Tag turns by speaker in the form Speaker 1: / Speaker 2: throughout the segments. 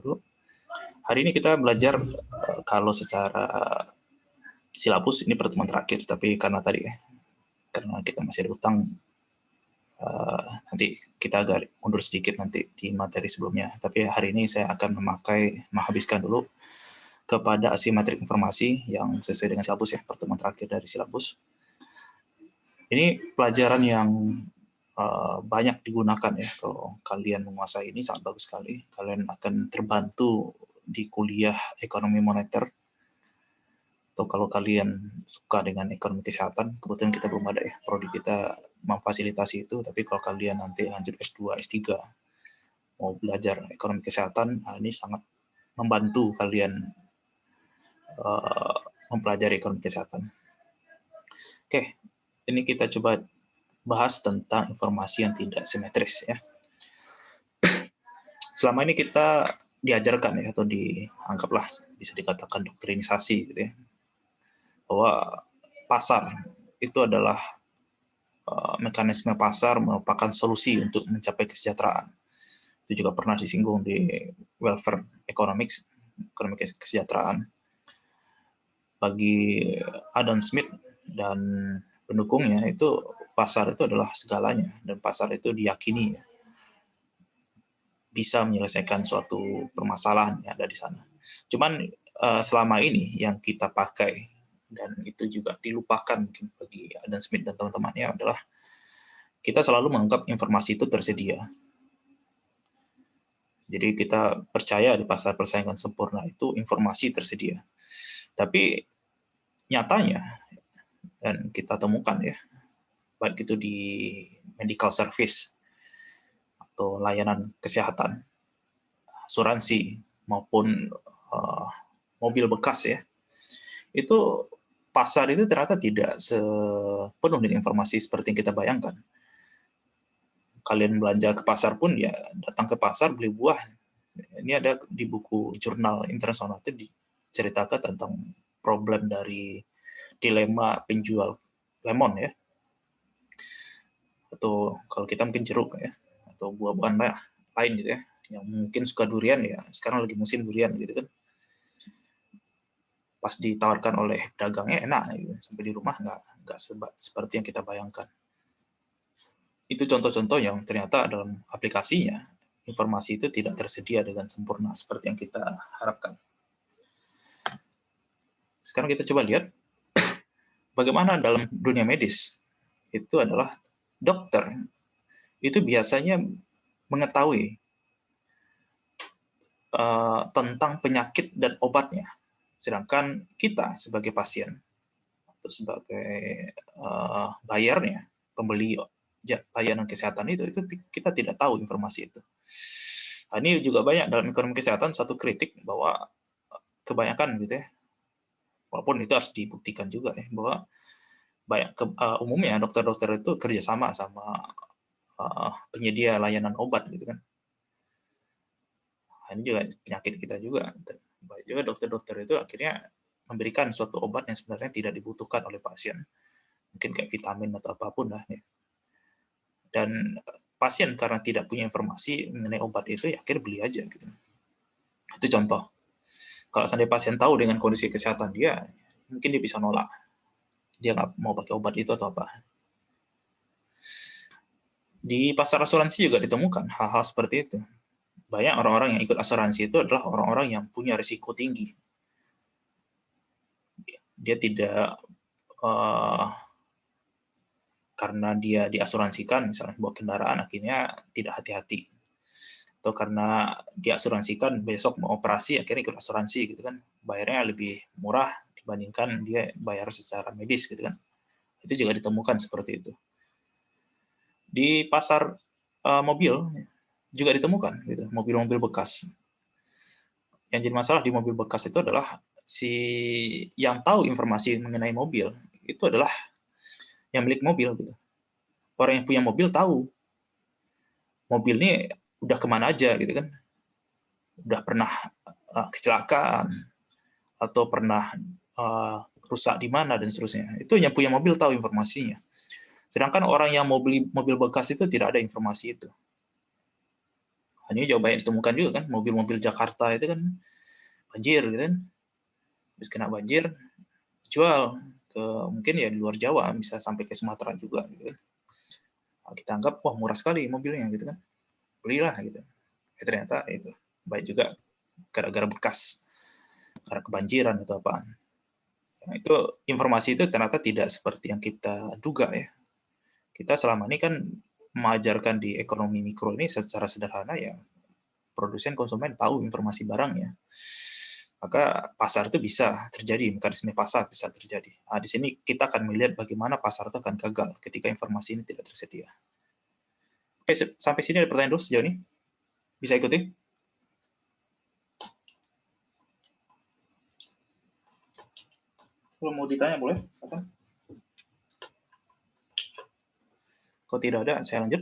Speaker 1: dulu. Hari ini kita belajar kalau secara silabus ini pertemuan terakhir, tapi karena kita masih ada utang, nanti kita agak mundur sedikit nanti di materi sebelumnya. Tapi hari ini saya akan menghabiskan dulu kepada asimetrik informasi yang sesuai dengan silabus ya, pertemuan terakhir dari silabus. Ini pelajaran yang banyak digunakan ya. Kalau kalian menguasai ini sangat bagus sekali. Kalian akan terbantu di kuliah ekonomi moneter. Atau kalau kalian suka dengan ekonomi kesehatan, kebetulan kita belum ada ya, prodi kita memfasilitasi itu. Tapi kalau kalian nanti lanjut S2, S3 mau belajar ekonomi kesehatan, ini sangat membantu kalian mempelajari ekonomi kesehatan. Oke, ini kita coba bahas tentang informasi yang tidak simetris ya. Selama ini kita diajarkan ya, atau dianggaplah bisa dikatakan doktrinisasi gitu ya, bahwa pasar itu adalah mekanisme pasar merupakan solusi untuk mencapai kesejahteraan. Itu juga pernah disinggung di welfare economics, ekonomi kesejahteraan. Bagi Adam Smith dan pendukungnya, itu pasar itu adalah segalanya, dan pasar itu diyakini bisa menyelesaikan suatu permasalahan yang ada di sana. Cuman selama ini yang kita pakai, dan itu juga dilupakan mungkin bagi Adam Smith dan teman-temannya, adalah kita selalu menganggap informasi itu tersedia. Jadi kita percaya di pasar persaingan sempurna itu informasi tersedia. Tapi nyatanya, dan kita temukan ya, baik itu di medical service atau layanan kesehatan, asuransi maupun mobil bekas ya, itu pasar itu ternyata tidak sepenuh dengan informasi seperti yang kita bayangkan. Kalian belanja ke pasar pun ya, datang ke pasar beli buah. Ini ada di buku jurnal internasional itu diceritakan tentang problem dari dilema penjual lemon ya, atau kalau kita mungkin jeruk ya, atau buah-buahan lain gitu ya, yang mungkin suka durian ya, sekarang lagi musim durian gitu kan. Pas ditawarkan oleh pedagangnya enak gitu, sampai di rumah nggak seperti yang kita bayangkan. Itu contoh-contoh yang ternyata dalam aplikasinya informasi itu tidak tersedia dengan sempurna seperti yang kita harapkan. Sekarang kita coba lihat bagaimana dalam dunia medis. Itu adalah dokter itu biasanya mengetahui tentang penyakit dan obatnya, sedangkan kita sebagai pasien atau sebagai bayarnya, pembeli layanan kesehatan itu kita tidak tahu informasi itu. Nah, ini juga banyak dalam ekonomi kesehatan satu kritik bahwa kebanyakan gitu ya, walaupun itu harus dibuktikan juga ya, bahwa umumnya dokter-dokter itu kerjasama sama penyedia layanan obat gitu kan. Nah, ini juga penyakit kita juga. Baik juga dokter-dokter itu akhirnya memberikan suatu obat yang sebenarnya tidak dibutuhkan oleh pasien, mungkin kayak vitamin atau apapun lah ya. Dan pasien karena tidak punya informasi mengenai obat itu ya akhirnya beli aja gitu. Itu contoh. Kalau seandainya pasien tahu dengan kondisi kesehatan dia, mungkin dia bisa nolak. Dia nggak mau pakai obat itu atau apa. Di pasar asuransi juga ditemukan hal-hal seperti itu. Banyak orang-orang yang ikut asuransi itu adalah orang-orang yang punya risiko tinggi. Dia tidak karena dia diasuransikan, misalnya bawa kendaraan, akhirnya tidak hati-hati. Atau karena diasuransikan besok mau operasi, akhirnya ikut asuransi gitu kan. Bayarnya lebih murah dibandingkan dia bayar secara medis gitu kan. Itu juga ditemukan seperti itu. Di pasar mobil juga ditemukan gitu, mobil-mobil bekas. Yang jadi masalah di mobil bekas itu adalah si yang tahu informasi mengenai mobil itu adalah yang milik mobil gitu. Orang yang punya mobil tahu mobil ini udah kemana aja gitu kan, udah pernah kecelakaan atau pernah rusak di mana dan seterusnya. Itu yang punya mobil tahu informasinya. Sedangkan orang yang mau beli mobil bekas itu tidak ada informasi itu. Hanya jauh banyak ditemukan juga kan, mobil-mobil Jakarta itu kan banjir gitu kan. Habis kena banjir, jual ke mungkin ya di luar Jawa, bisa sampai ke Sumatera juga gitu kan. Kita anggap wah murah sekali mobilnya gitu kan, belilah gitu. Ternyata itu baik juga gara-gara bekas, karena kebanjiran atau apaan. Nah, itu informasi itu ternyata tidak seperti yang kita duga ya. Kita selama ini kan mengajarkan di ekonomi mikro ini secara sederhana ya, produsen konsumen tahu informasi barangnya, maka pasar itu bisa terjadi, mekanisme pasar bisa terjadi. Nah, di sini kita akan melihat bagaimana pasar itu akan gagal ketika informasi ini tidak tersedia. Oke, sampai sini ada pertanyaan dulu sejauh ini? Bisa ikuti? Kalau mau ditanya boleh? Apa? Kalau tidak ada, saya lanjut.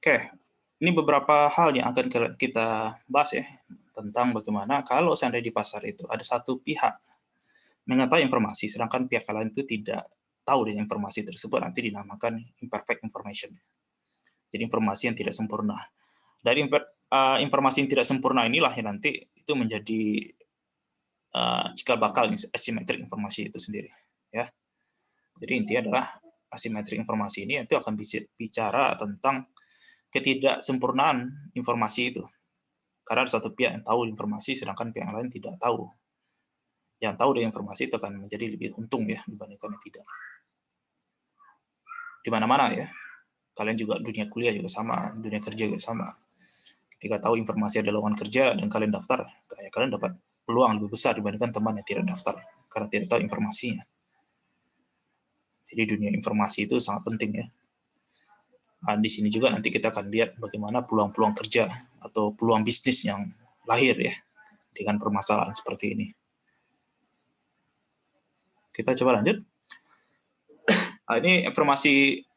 Speaker 1: Oke, ini beberapa hal yang akan kita bahas ya, tentang bagaimana kalau seandainya di pasar itu ada satu pihak mengetahui informasi, sedangkan pihak lain itu tidak tahu dengan informasi tersebut, nanti dinamakan imperfect information. Jadi informasi yang tidak sempurna. Dari informasi yang tidak sempurna inilah yang nanti itu menjadi cikal bakal asimetrik informasi itu sendiri. Ya. Jadi intinya adalah asimetrik informasi ini itu akan bicara tentang ketidaksempurnaan informasi itu. Karena ada satu pihak yang tahu informasi, sedangkan pihak yang lain tidak tahu. Yang tahu dari informasi itu akan menjadi lebih untung ya dibandingkan yang tidak. Di mana-mana ya. Kalian juga dunia kuliah juga sama, dunia kerja juga sama. Ketika tahu informasi ada lowongan kerja dan kalian daftar, kalian dapat peluang lebih besar dibandingkan teman yang tidak daftar karena tidak tahu informasinya. Jadi dunia informasi itu sangat penting ya. Nah, di sini juga nanti kita akan lihat bagaimana peluang-peluang kerja atau peluang bisnis yang lahir ya dengan permasalahan seperti ini. Kita coba lanjut. Nah, ini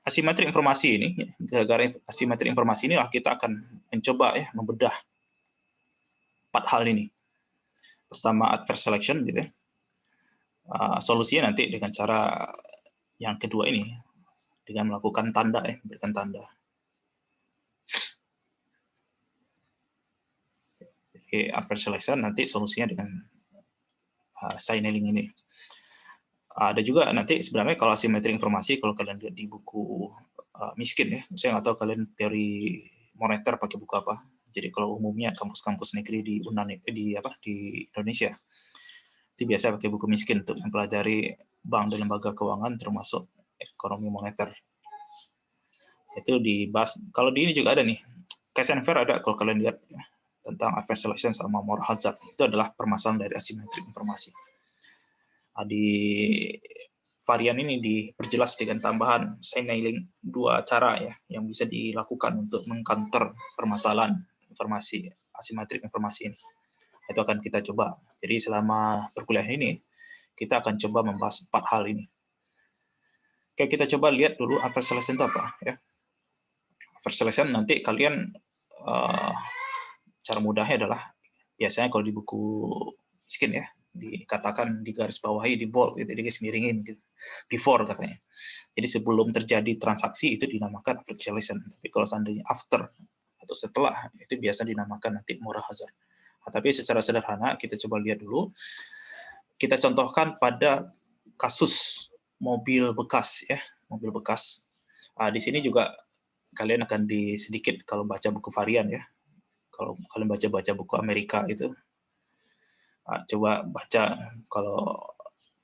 Speaker 1: asimetrik informasi ini, gara-gara asimetrik informasi inilah kita akan mencoba ya membedah 4 hal ini. Pertama adverse selection gitu ya. Solusinya nanti dengan cara yang kedua ini dengan melakukan tanda ya, berikan tanda. Jadi adverse selection nanti solusinya dengan signaling ini. Ada juga nanti sebenarnya kalau asimetrik informasi, kalau kalian lihat di buku miskin ya, saya nggak tahu kalian teori moneter pakai buku apa. Jadi kalau umumnya kampus-kampus negeri di Indonesia itu biasa pakai buku miskin untuk mempelajari bank dan lembaga keuangan termasuk ekonomi moneter. Itu dibahas. Kalau di ini juga ada nih, Cash and Fair ada kalau kalian lihat ya, tentang adverse selection sama moral hazard. Itu adalah permasalahan dari asimetrik informasi. Di varian ini diperjelas dengan tambahan signaling 2 cara ya yang bisa dilakukan untuk mengcounter permasalahan informasi asimetrik informasi ini. Itu akan kita coba. Jadi selama perkuliahan ini kita akan coba membahas 4 hal ini. Oke, kita coba lihat dulu adverse selection itu apa ya. Adverse selection nanti kalian cara mudahnya adalah biasanya kalau di buku miskin ya dikatakan di garis bawahi di bold gitu, di garis miringin gitu. Before katanya. Jadi sebelum terjadi transaksi itu dinamakan adverse selection. Tapi kalau seandainya after atau setelah itu biasa dinamakan nanti moral hazard. Nah, tapi secara sederhana kita coba lihat dulu. Kita contohkan pada kasus mobil bekas ya, mobil bekas. Di sini juga kalian akan sedikit kalau baca buku varian ya. Kalau kalian baca buku Amerika itu coba baca kalau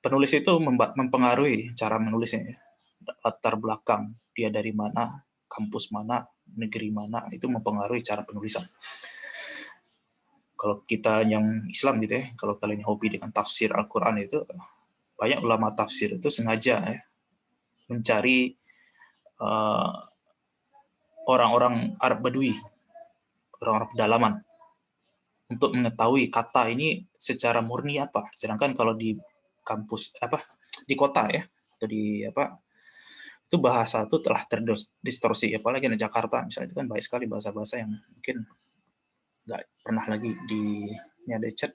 Speaker 1: penulis itu mempengaruhi cara menulisnya ya. Latar belakang dia dari mana, kampus mana, negeri mana, itu mempengaruhi cara penulisan. Kalau kita yang Islam gitu ya, kalau kalian hobi dengan tafsir Al-Quran itu, banyak ulama tafsir itu sengaja ya, mencari orang-orang Arab Badui, orang-orang pedalaman, untuk mengetahui kata ini secara murni apa. Sedangkan kalau di kampus di kota ya, atau di itu bahasa itu telah terdistorsi, apalagi di Jakarta misalnya itu kan banyak sekali bahasa-bahasa yang mungkin nggak pernah lagi ini ada chat.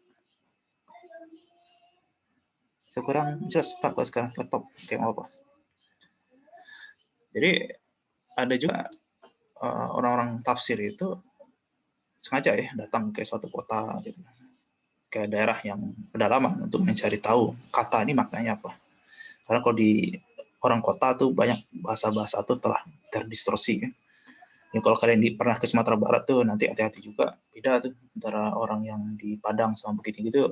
Speaker 1: Sekurang just Pak kalau sekarang laptop kayak apa. Jadi ada juga orang-orang tafsir itu sengaja ya datang ke suatu kota gitu, ke daerah yang pedalaman untuk mencari tahu kata ini maknanya apa. Karena kalau di orang kota tuh banyak bahasa-bahasa tuh telah terdistorsi. Ya, kalau kalian pernah ke Sumatera Barat tuh nanti hati-hati juga, beda tuh antara orang yang di Padang sama Bukit Tinggi tuh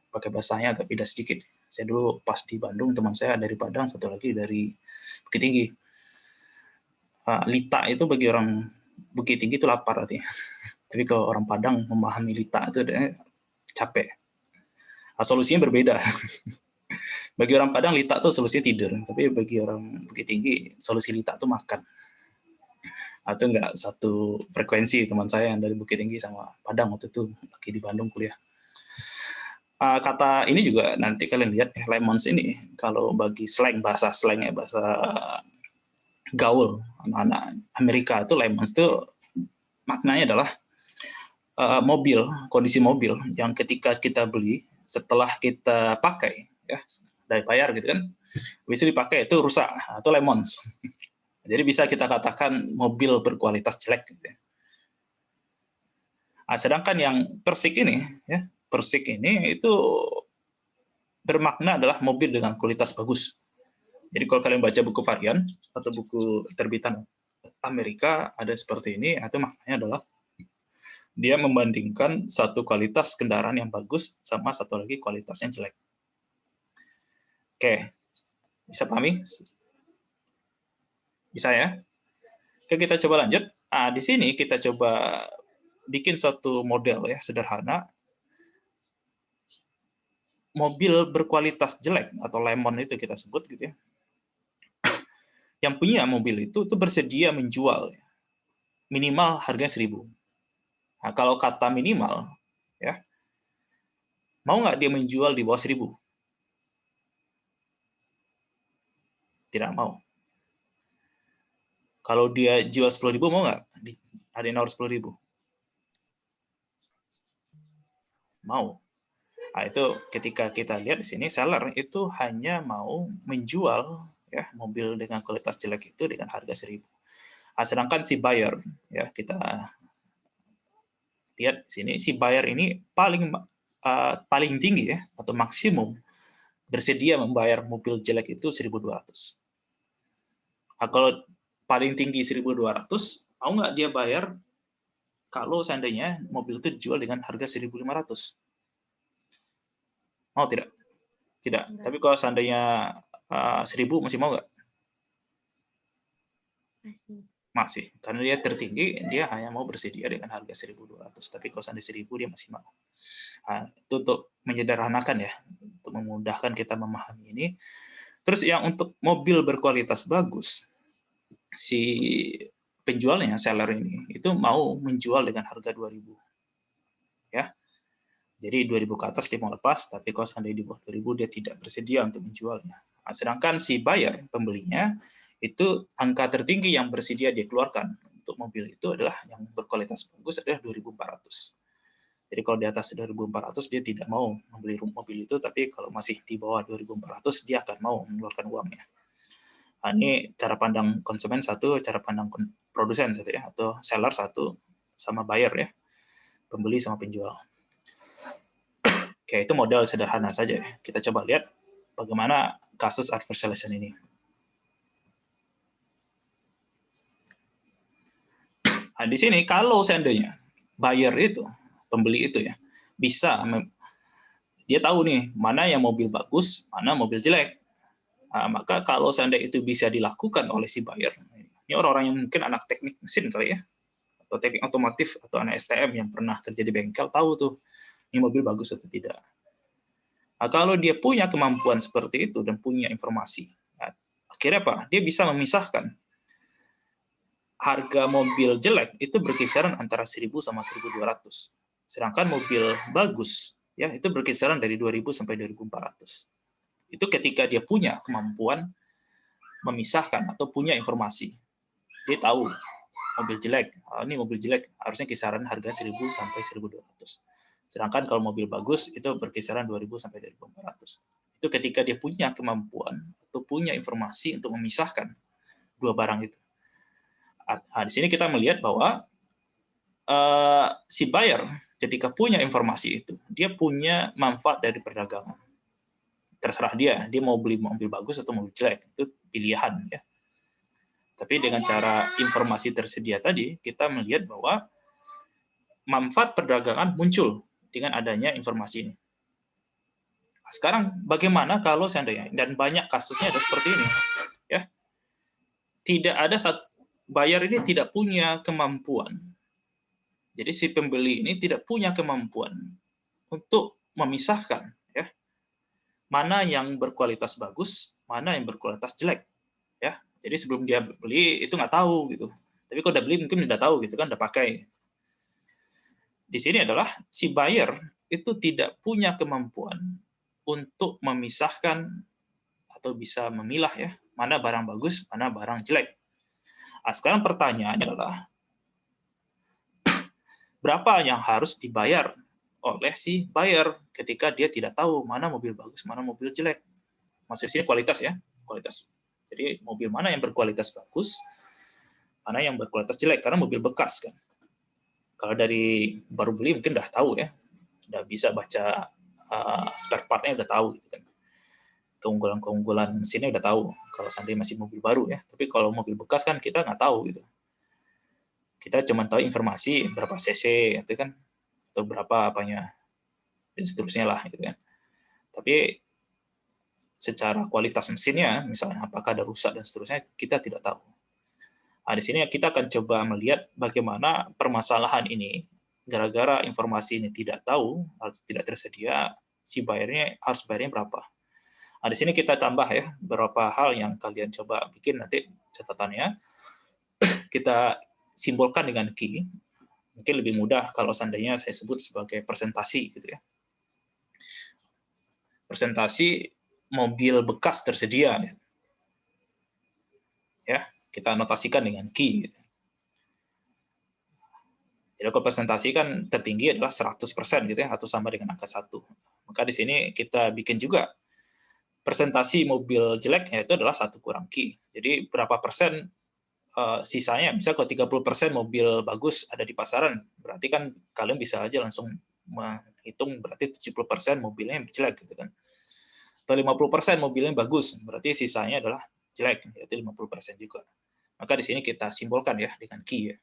Speaker 1: pakai bahasanya agak beda sedikit. Saya dulu pas di Bandung, teman saya dari Padang, satu lagi dari Bukit Tinggi. Lita itu bagi orang Bukit Tinggi itu lapar artinya. Tapi kalau orang Padang memahami lita itu capek. Solusinya berbeda. Bagi orang Padang lita itu solusinya tidur, tapi bagi orang Bukit Tinggi solusi lita itu makan. Itu enggak satu frekuensi teman saya yang dari Bukit Tinggi sama Padang waktu itu lagi di Bandung kuliah. Kata ini juga nanti kalian lihat lemons ini kalau bagi slang, bahasa slang ya, bahasa gaul anak-anak Amerika itu lemons itu maknanya adalah mobil, kondisi mobil yang ketika kita beli setelah kita pakai ya dari bayar gitu kan, bisa dipakai itu rusak atau lemons. Jadi bisa kita katakan mobil berkualitas jelek gitu ya. Sedangkan yang persik ini ya, persik ini itu bermakna adalah mobil dengan kualitas bagus. Jadi kalau kalian baca buku varian atau buku terbitan Amerika ada seperti ini, atau maknanya adalah dia membandingkan satu kualitas kendaraan yang bagus sama satu lagi kualitasnya jelek. Oke, bisa pahami? Bisa ya? Oke, kita coba lanjut. Di sini kita coba bikin suatu model ya sederhana. Mobil berkualitas jelek atau lemon itu kita sebut gitu ya. Yang punya mobil itu bersedia menjual minimal harganya 1.000. Nah, kalau kata minimal ya, mau nggak dia menjual di bawah 1.000? Tidak mau. Kalau dia jual 10.000 mau nggak? Ada yang nawar 10.000? Mau. Nah, itu ketika kita lihat di sini seller itu hanya mau menjual ya mobil dengan kualitas jelek itu dengan harga 1.000. Sedangkan si buyer ya kita lihat di sini si buyer ini paling tinggi ya atau maksimum bersedia membayar mobil jelek itu 1.200. Nah, kalau paling tinggi 1.200, mau nggak dia bayar kalau seandainya mobil itu dijual dengan harga 1.500? Mau tidak? Tidak. Tapi kalau seandainya 1.000 masih mau nggak? Masih. Karena dia tertinggi, dia hanya mau bersedia dengan harga 1.200. Tapi kalau seandainya 1.000 dia masih mau. Nah, itu untuk menyederhanakan ya, untuk memudahkan kita memahami ini. Terus yang untuk mobil berkualitas bagus, si penjualnya, seller ini, itu mau menjual dengan harga 2.000. Ya. Jadi 2.000 ke atas dia mau lepas, tapi kalau seandainya di bawah 2.000 dia tidak bersedia untuk menjualnya. Nah, sedangkan si buyer, pembelinya, itu angka tertinggi yang bersedia dia keluarkan untuk mobil itu adalah yang berkualitas bagus adalah 2.400. Jadi kalau di atas 2.400 dia tidak mau membeli mobil itu, tapi kalau masih di bawah 2.400 dia akan mau mengeluarkan uangnya. Nah, ini cara pandang konsumen satu, cara pandang produsen satu ya, atau seller satu, sama buyer ya, pembeli sama penjual. Oke, itu modal sederhana saja. Kita coba lihat bagaimana kasus adverse selection ini. Nah, di sini kalau seandainya buyer itu, pembeli itu ya, bisa dia tahu nih mana yang mobil bagus, mana mobil jelek. Nah, maka kalau seandainya itu bisa dilakukan oleh si buyer, ini orang-orang yang mungkin anak teknik mesin kali ya, atau teknik otomotif atau anak STM yang pernah kerja di bengkel tahu tuh ini mobil bagus atau tidak. Nah, kalau dia punya kemampuan seperti itu dan punya informasi, nah, akhirnya apa? Dia bisa memisahkan harga mobil jelek itu berkisaran antara 1.000 sama 1.200. Sedangkan mobil bagus ya itu berkisaran dari 2.000 sampai 2.400. Itu ketika dia punya kemampuan memisahkan atau punya informasi. Dia tahu mobil jelek, ini mobil jelek harusnya kisaran harga 1.000 sampai 1.200. Sedangkan kalau mobil bagus itu berkisaran 2.000 sampai 2.400. Itu ketika dia punya kemampuan atau punya informasi untuk memisahkan dua barang itu. Nah, di sini kita melihat bahwa si buyer ketika punya informasi itu, dia punya manfaat dari perdagangan. Terserah dia mau beli mobil bagus atau mobil jelek, itu pilihan ya. Tapi dengan cara informasi tersedia tadi, kita melihat bahwa manfaat perdagangan muncul dengan adanya informasi ini. Nah, sekarang bagaimana kalau seandainya, dan banyak kasusnya ada seperti ini, ya, tidak ada buyer ini tidak punya kemampuan. Jadi si pembeli ini tidak punya kemampuan untuk memisahkan, ya, mana yang berkualitas bagus, mana yang berkualitas jelek, ya. Jadi sebelum dia beli itu nggak tahu gitu. Tapi kalau udah beli mungkin udah tahu gitu kan, udah pakai. Di sini adalah si buyer itu tidak punya kemampuan untuk memisahkan atau bisa memilah ya, mana barang bagus, mana barang jelek. Nah, sekarang pertanyaannya adalah berapa yang harus dibayar oleh si buyer ketika dia tidak tahu mana mobil bagus, mana mobil jelek. Maksud sini kualitas ya, kualitas. Jadi mobil mana yang berkualitas bagus, mana yang berkualitas jelek, karena mobil bekas kan. Kalau dari baru beli mungkin udah tahu ya, udah bisa baca spare part-nya udah tahu gitu kan. Keunggulan-keunggulan mesinnya udah tahu kalau seandainya masih mobil baru ya. Tapi kalau mobil bekas kan kita nggak tahu gitu. Kita cuma tahu informasi berapa cc itu kan, atau berapa apanya dan seterusnya lah gitu kan. Tapi secara kualitas mesinnya misalnya apakah ada rusak dan seterusnya kita tidak tahu. Nah, di sini kita akan coba melihat bagaimana permasalahan ini gara-gara informasi ini tidak tahu atau tidak tersedia, si bayarnya harus bayarnya berapa. Nah, di sini kita tambah ya beberapa hal yang kalian coba bikin nanti catatannya. Kita simbolkan dengan key. Mungkin lebih mudah kalau seandainya saya sebut sebagai presentasi gitu ya. Presentasi mobil bekas tersedia. Ya, kita anotasikan dengan key. Jadi kalau presentasi kan tertinggi adalah 100% gitu ya, atau sama dengan angka 1. Maka di sini kita bikin juga presentasi mobil jelek, yaitu adalah 1 kurang key. Jadi berapa persen sisanya, misalnya kalau 30% mobil bagus ada di pasaran, berarti kan kalian bisa aja langsung menghitung berarti 70% mobilnya yang jelek gitu kan. Atau 50% mobilnya bagus, berarti sisanya adalah jelek, yaitu 50% juga. Maka di sini kita simbolkan ya dengan key ya.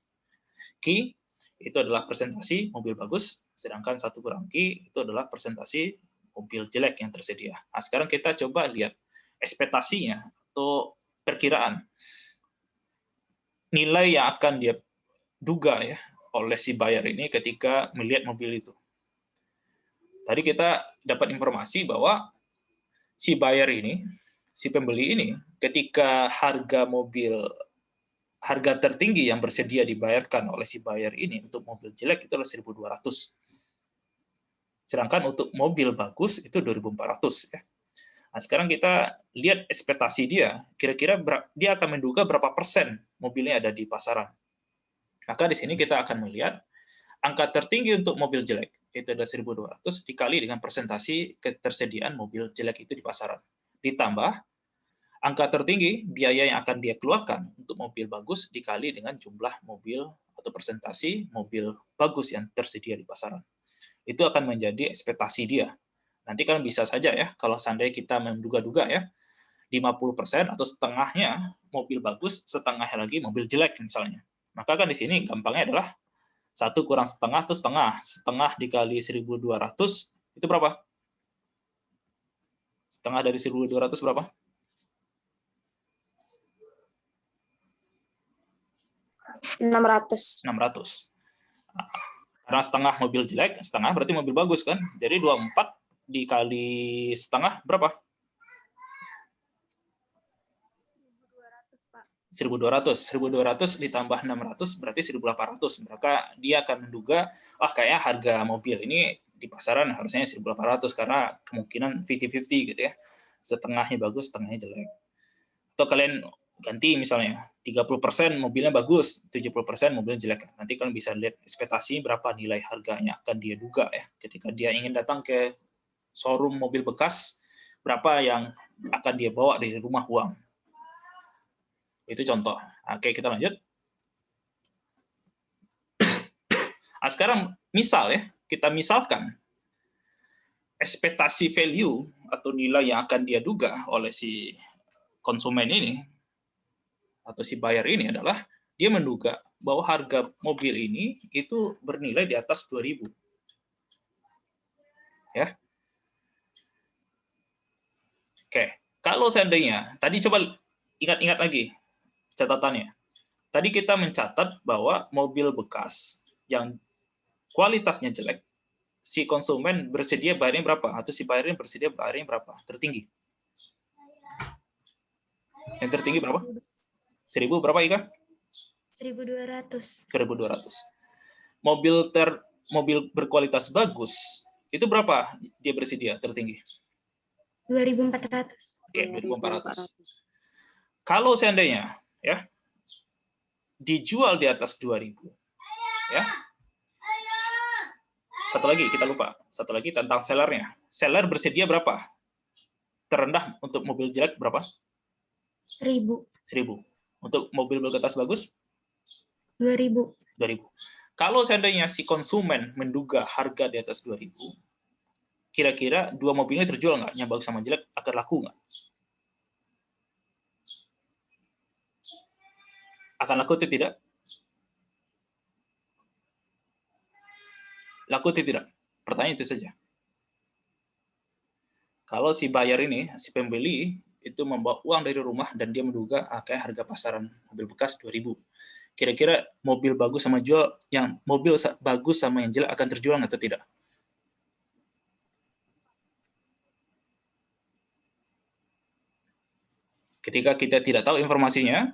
Speaker 1: Key itu adalah presentasi mobil bagus, sedangkan 1 kurang key itu adalah presentasi mobil jelek yang tersedia. Nah, sekarang kita coba lihat ekspektasinya atau perkiraan nilai yang akan dia duga ya oleh si buyer ini ketika melihat mobil itu. Tadi kita dapat informasi bahwa si buyer ini, si pembeli ini, ketika harga tertinggi yang bersedia dibayarkan oleh si buyer ini untuk mobil jelek itu adalah 1.200. Sedangkan untuk mobil bagus itu 2.400 ya. Nah, sekarang kita lihat ekspektasi dia, kira-kira dia akan menduga berapa persen mobilnya ada di pasaran. Maka di sini kita akan melihat angka tertinggi untuk mobil jelek itu ada 1.200 dikali dengan presentasi ketersediaan mobil jelek itu di pasaran. Ditambah angka tertinggi biaya yang akan dia keluarkan untuk mobil bagus dikali dengan jumlah mobil atau presentasi mobil bagus yang tersedia di pasaran. Itu akan menjadi ekspektasi dia. Nanti kan bisa saja ya, kalau seandainya kita menduga-duga ya, 50% atau setengahnya mobil bagus, setengahnya lagi mobil jelek misalnya. Maka kan di sini gampangnya adalah 1 kurang setengah itu setengah. Setengah dikali 1.200 itu berapa? Setengah dari 1.200 berapa?
Speaker 2: 600.
Speaker 1: 600. Nah, karena setengah mobil jelek, setengah berarti mobil bagus kan? Jadi 24 dikali setengah berapa? 1.200. 1.200 ditambah 600 berarti 1.800. Maka dia akan menduga, kayaknya harga mobil ini di pasaran harusnya 1.800 karena kemungkinan 50-50 gitu ya. Setengahnya bagus, setengahnya jelek. Atau kalian ganti misalnya 30% mobilnya bagus, 70% mobilnya jelek. Nanti kalian bisa lihat ekspektasi berapa nilai harganya akan dia duga ya. Ketika dia ingin datang ke showroom mobil bekas, berapa yang akan dia bawa dari rumah uang. Itu contoh. Oke, kita lanjut. Nah, sekarang misal ya, kita misalkan ekspektasi value atau nilai yang akan dia duga oleh si konsumen ini atau si buyer ini adalah dia menduga bahwa harga mobil ini itu bernilai di atas 2.000. Ya. Oke, kalau seandainya tadi coba ingat-ingat lagi catatannya. Tadi kita mencatat bahwa mobil bekas yang kualitasnya jelek, si konsumen bersedia bayarnya berapa? Atau si bayarnya bersedia bayarnya berapa? Tertinggi. Yang tertinggi berapa? 1.000 berapa, Ika?
Speaker 2: 1.200.
Speaker 1: 1.200. Mobil berkualitas bagus, itu berapa dia bersedia tertinggi?
Speaker 2: 2.400.
Speaker 1: Oke, 2.400. Kalau seandainya ya dijual di atas 2.000, ya. Satu lagi kita lupa, satu lagi tentang sellernya. Seller bersedia berapa? Terendah untuk mobil jelek berapa?
Speaker 2: 1.000.
Speaker 1: 1.000. Untuk mobil berkualitas bagus?
Speaker 2: 2.000.
Speaker 1: 2.000. Kalau seandainya si konsumen menduga harga di atas 2.000, kira-kira dua mobilnya terjual nggak? Yang bagus sama jelek akan laku nggak? Akan laku atau tidak? Laku atau tidak? Pertanyaan itu saja. Kalau si buyer ini, si pembeli, itu membawa uang dari rumah dan dia menduga kayak harga pasaran mobil bekas 2.000. Kira-kira mobil bagus sama bagus sama yang jelek akan terjual atau tidak? Ketika kita tidak tahu informasinya,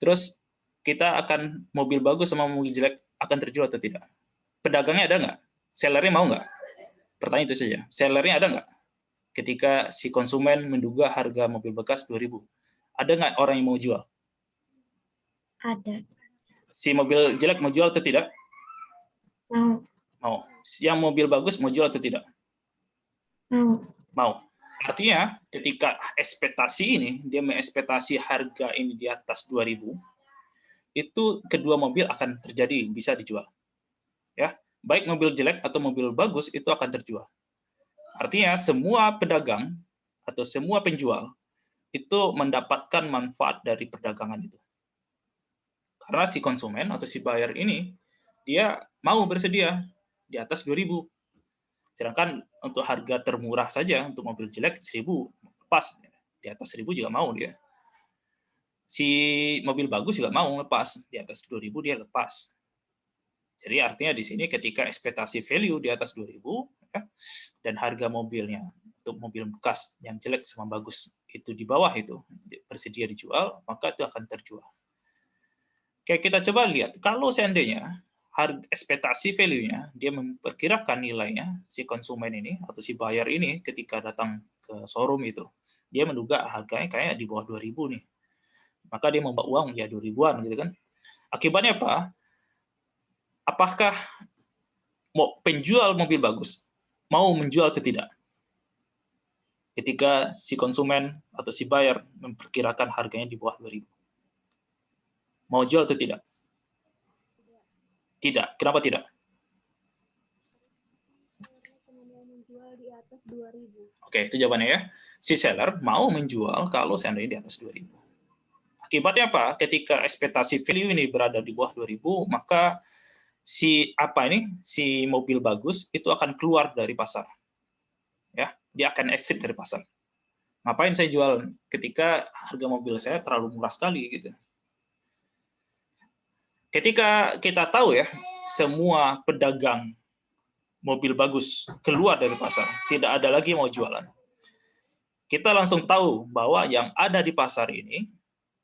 Speaker 1: terus kita akan mobil bagus sama mobil jelek akan terjual atau tidak? Pedagangnya ada nggak? Sellernya mau nggak? Pertanyaan itu saja. Sellernya ada nggak? Ketika si konsumen menduga harga mobil bekas 2.000. Ada nggak orang yang mau jual?
Speaker 2: Ada.
Speaker 1: Si mobil jelek mau jual atau tidak?
Speaker 2: Mau.
Speaker 1: Mau. Yang mobil bagus mau jual atau tidak?
Speaker 2: Mau.
Speaker 1: Mau. Artinya ketika ekspektasi ini, dia mengekspektasi harga ini di atas 2.000, itu kedua mobil akan terjadi, bisa dijual. Ya, baik mobil jelek atau mobil bagus itu akan terjual. Artinya semua pedagang atau semua penjual itu mendapatkan manfaat dari perdagangan itu. Karena si konsumen atau si buyer ini dia mau bersedia di atas 2.000. Sedangkan untuk harga termurah saja untuk mobil jelek 1.000 lepas, di atas 1.000 juga mau dia. Si mobil bagus juga mau lepas, di atas 2.000 dia lepas. Jadi artinya di sini ketika ekspektasi value di atas 2.000 ya, dan harga mobilnya untuk mobil bekas yang jelek sama bagus itu di bawah itu bersedia dijual, maka itu akan terjual. Oke, kita coba lihat kalau seandainya harga ekspektasi value-nya dia memperkirakan nilainya si konsumen ini atau si buyer ini ketika datang ke showroom itu dia menduga harganya kayak di bawah 2.000 nih, maka dia membawa uang ya 2.000-an gitu kan. Akibatnya apa? Apakah penjual mobil bagus mau menjual atau tidak? Ketika si konsumen atau si buyer memperkirakan harganya di bawah 2.000. Mau jual atau tidak? Tidak. Kenapa tidak? Oke, itu jawabannya ya. Si seller mau menjual kalau seandainya di atas 2.000. Akibatnya apa? Ketika ekspektasi value ini berada di bawah 2.000, maka si mobil bagus itu akan keluar dari pasar. Ya, dia akan exit dari pasar. Ngapain saya jual ketika harga mobil saya terlalu murah sekali gitu. Ketika kita tahu ya, semua pedagang mobil bagus keluar dari pasar, tidak ada lagi yang mau jualan. Kita langsung tahu bahwa yang ada di pasar ini,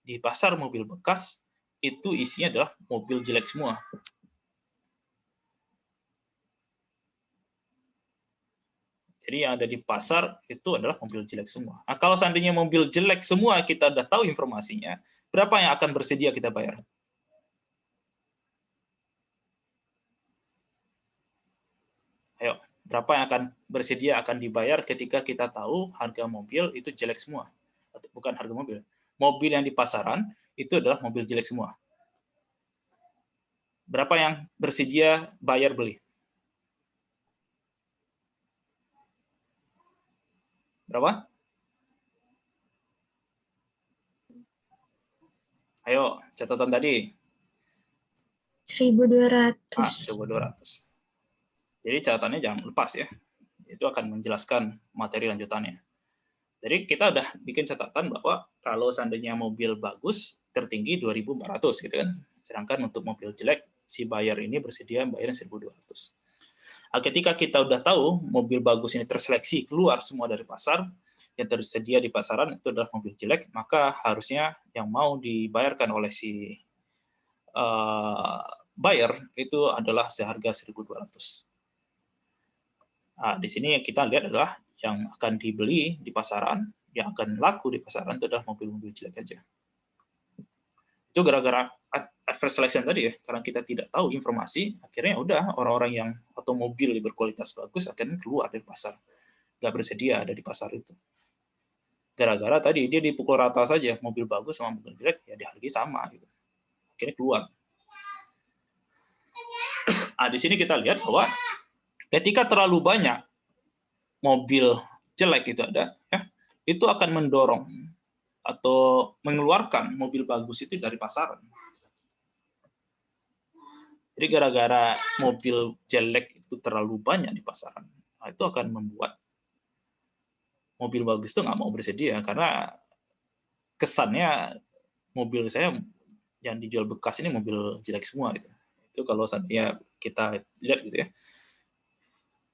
Speaker 1: di pasar mobil bekas, itu isinya adalah mobil jelek semua. Jadi yang ada di pasar itu adalah mobil jelek semua. Nah, kalau seandainya mobil jelek semua kita udah tahu informasinya, berapa yang akan bersedia kita bayar? Ayo, berapa yang akan bersedia akan dibayar ketika kita tahu harga mobil itu jelek semua? Bukan harga mobil. Mobil yang di pasaran itu adalah mobil jelek semua. Berapa yang bersedia bayar beli? Berapa? Ayo, catatan tadi.
Speaker 2: 1.200.
Speaker 1: 1.200. Jadi catatannya jangan lepas ya. Itu akan menjelaskan materi lanjutannya. Jadi kita udah bikin catatan bahwa kalau seandainya mobil bagus tertinggi 2.400 gitu kan. Sedangkan untuk mobil jelek si buyer ini bersedia bayar 1.200. Nah, ketika kita udah tahu mobil bagus ini terseleksi keluar semua dari pasar, yang tersedia di pasaran itu adalah mobil jelek, maka harusnya yang mau dibayarkan oleh si buyer itu adalah seharga 1.200. Nah, di sini yang kita lihat adalah yang akan dibeli di pasaran, yang akan laku di pasaran itu adalah mobil-mobil jelek aja. Itu gara-gara adverse selection tadi ya, karena kita tidak tahu informasi, akhirnya udah orang-orang yang otomobil berkualitas bagus akhirnya keluar dari pasar, nggak bersedia ada di pasar itu. Gara-gara tadi dia dipukul rata saja, mobil bagus sama mobil jelek ya dihargai sama gitu. Akhirnya keluar. Nah, di sini kita lihat bahwa ketika terlalu banyak mobil jelek itu ada, ya, itu akan mendorong atau mengeluarkan mobil bagus itu dari pasaran. Jadi gara-gara mobil jelek itu terlalu banyak di pasaran, nah, itu akan membuat mobil bagus itu nggak mau bersedia karena kesannya mobil saya yang dijual bekas ini mobil jelek semua gitu. Itu kalau seandainya kita lihat gitu ya.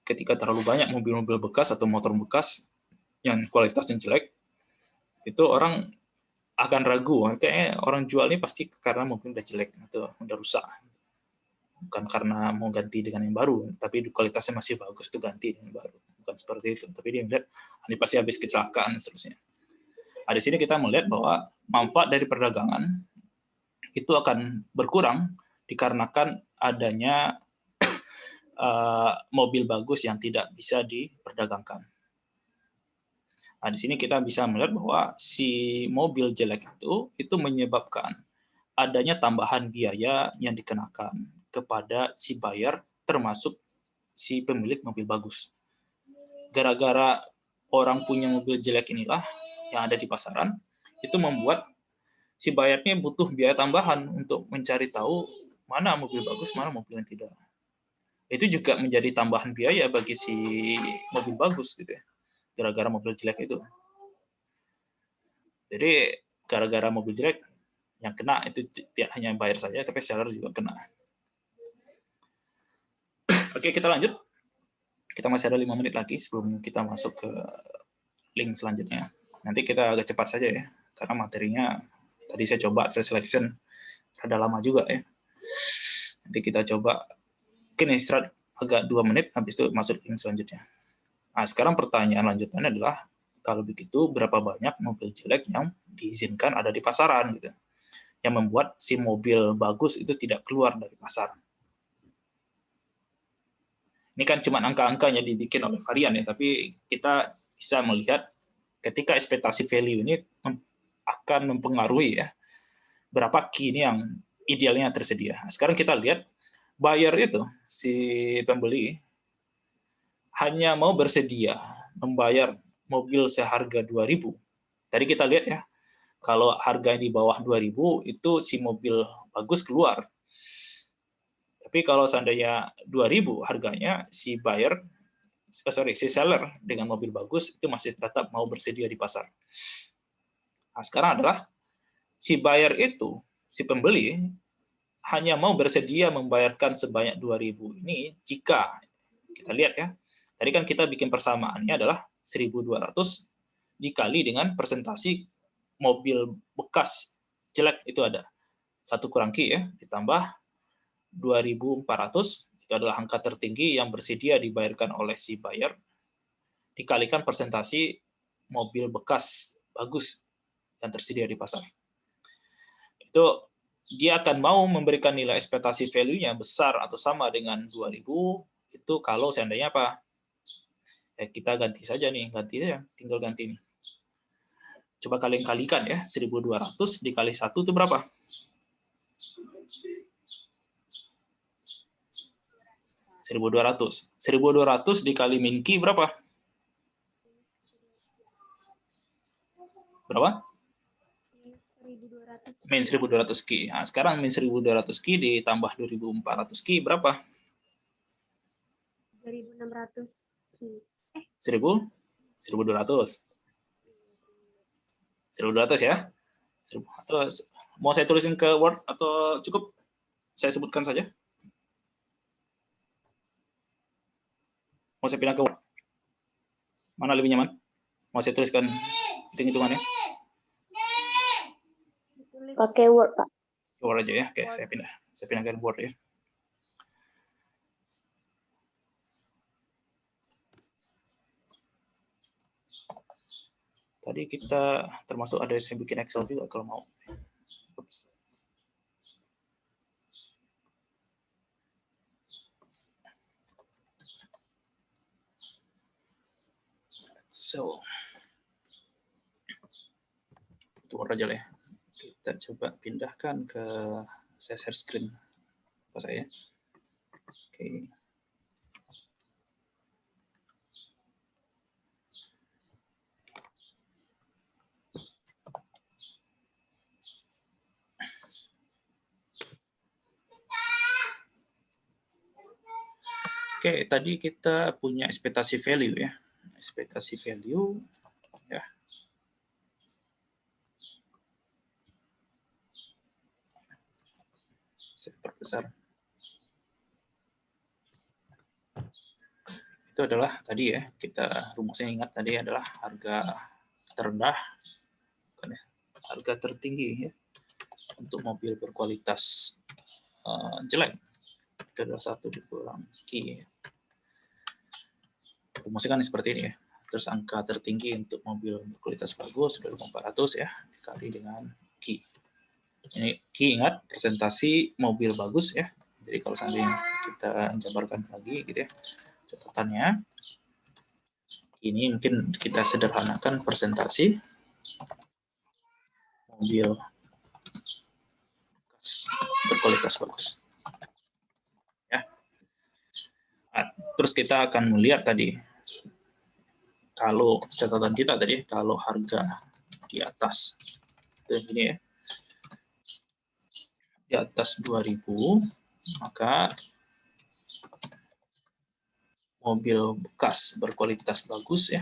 Speaker 1: Ketika terlalu banyak mobil-mobil bekas atau motor bekas yang kualitasnya jelek, itu orang akan ragu, kayaknya orang jual ini pasti karena mobil udah jelek atau udah rusak. Bukan karena mau ganti dengan yang baru, tapi kualitasnya masih bagus tuh ganti dengan baru. Bukan seperti itu, tapi dia melihat ini pasti habis kecelakaan dan seterusnya. Nah, di sini kita melihat bahwa manfaat dari perdagangan itu akan berkurang dikarenakan adanya mobil bagus yang tidak bisa diperdagangkan. Nah, di sini kita bisa melihat bahwa si mobil jelek itu menyebabkan adanya tambahan biaya yang dikenakan kepada si buyer, termasuk si pemilik mobil bagus. Gara-gara orang punya mobil jelek inilah yang ada di pasaran, itu membuat si buyernya butuh biaya tambahan untuk mencari tahu mana mobil bagus, mana mobil yang tidak. Itu juga menjadi tambahan biaya bagi si mobil bagus gitu ya, gara-gara mobil jelek itu. Jadi gara-gara mobil jelek yang kena itu tidak hanya buyer saja, tapi seller juga kena. Oke, kita lanjut. Kita masih ada 5 menit lagi sebelum kita masuk ke link selanjutnya. Nanti kita agak cepat saja ya, karena materinya tadi saya coba adverse selection rada lama juga ya. Nanti kita coba, mungkin istirahat agak 2 menit, habis itu masuk link selanjutnya. Nah, sekarang pertanyaan lanjutannya adalah, kalau begitu berapa banyak mobil jelek yang diizinkan ada di pasaran gitu, yang membuat si mobil bagus itu tidak keluar dari pasar. Ini kan cuma angka-angkanya dibikin oleh varian ya, tapi kita bisa melihat ketika ekspektasi value ini akan mempengaruhi ya berapa key ini yang idealnya tersedia. Sekarang kita lihat buyer itu, si pembeli hanya mau bersedia membayar mobil seharga 2.000. Tadi kita lihat ya, kalau harga di bawah 2.000 itu si mobil bagus keluar. Tapi kalau seandainya 2.000 harganya, si seller dengan mobil bagus itu masih tetap mau bersedia di pasar. Nah, sekarang adalah si buyer itu, si pembeli hanya mau bersedia membayarkan sebanyak 2.000 ini jika kita lihat ya. Tadi kan kita bikin persamaannya adalah 1.200 dikali dengan presentasi mobil bekas jelek itu ada 1 kurang Q ya, ditambah 2.400 itu adalah angka tertinggi yang bersedia dibayarkan oleh si buyer, dikalikan presentasi mobil bekas bagus yang tersedia di pasar. Itu dia akan mau memberikan nilai ekspektasi value-nya besar atau sama dengan 2.000 itu kalau seandainya apa? Kita ganti saja nih, tinggal ganti nih. Coba kalian kalikan ya, 1.200 dikali 1 itu berapa? 1.200. 1.200 dikali min Q berapa? Berapa? Min 1.200 Q. Nah, sekarang min 1.200 Q ditambah 2.400 Q berapa?
Speaker 2: 2.600 Q.
Speaker 1: 1.200. 1.200 ya. Terus mau saya tulisin ke Word atau cukup saya sebutkan saja? Mau saya pindah ke Word? Mana lebih nyaman? Mau saya tuliskan hitung-hitungannya?
Speaker 2: Pakai Word, Pak.
Speaker 1: Word aja ya. Oke, saya pindahkan Word ya. Tadi kita termasuk ada saya bikin Excel juga kalau mau. Oops. So, itu Word aja lah ya. Kita coba pindahkan ke saya share screen apa saya. Oke. Oke, tadi kita punya ekspektasi value ya. Ekspektasi value ya. Saya perbesar. Itu adalah tadi ya, kita rumusnya ingat tadi adalah harga terendah, bukan ya, harga tertinggi ya untuk mobil berkualitas jelek. Itu adalah 1 dikurang Q. Rumusnya kan seperti ini ya. Terus angka tertinggi untuk mobil berkualitas bagus 2.400 ya dikali dengan Q. Ini Q ingat presentasi mobil bagus ya. Jadi kalau seandainya kita jabarkan lagi gitu ya catatannya, ini mungkin kita sederhanakan presentasi mobil berkualitas bagus. Ya. Nah, terus kita akan melihat tadi kalau catatan kita tadi kalau harga di atas itu ini ya, di atas 2.000 maka mobil bekas berkualitas bagus ya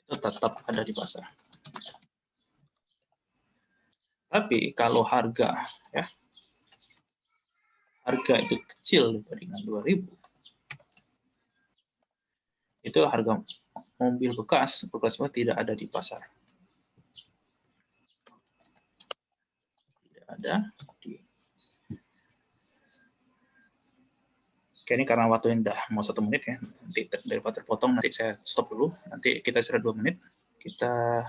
Speaker 1: itu tetap ada di pasar. Tapi kalau harga ya harga itu kecil dibandingkan 2.000 itu harga mobil bekas berkualitas tidak ada di pasar. Tidak ada di. Oke, ini karena waktunya udah mau 1 menit ya, nanti daripada terpotong nanti saya stop dulu, nanti kita istirahat 2 menit, kita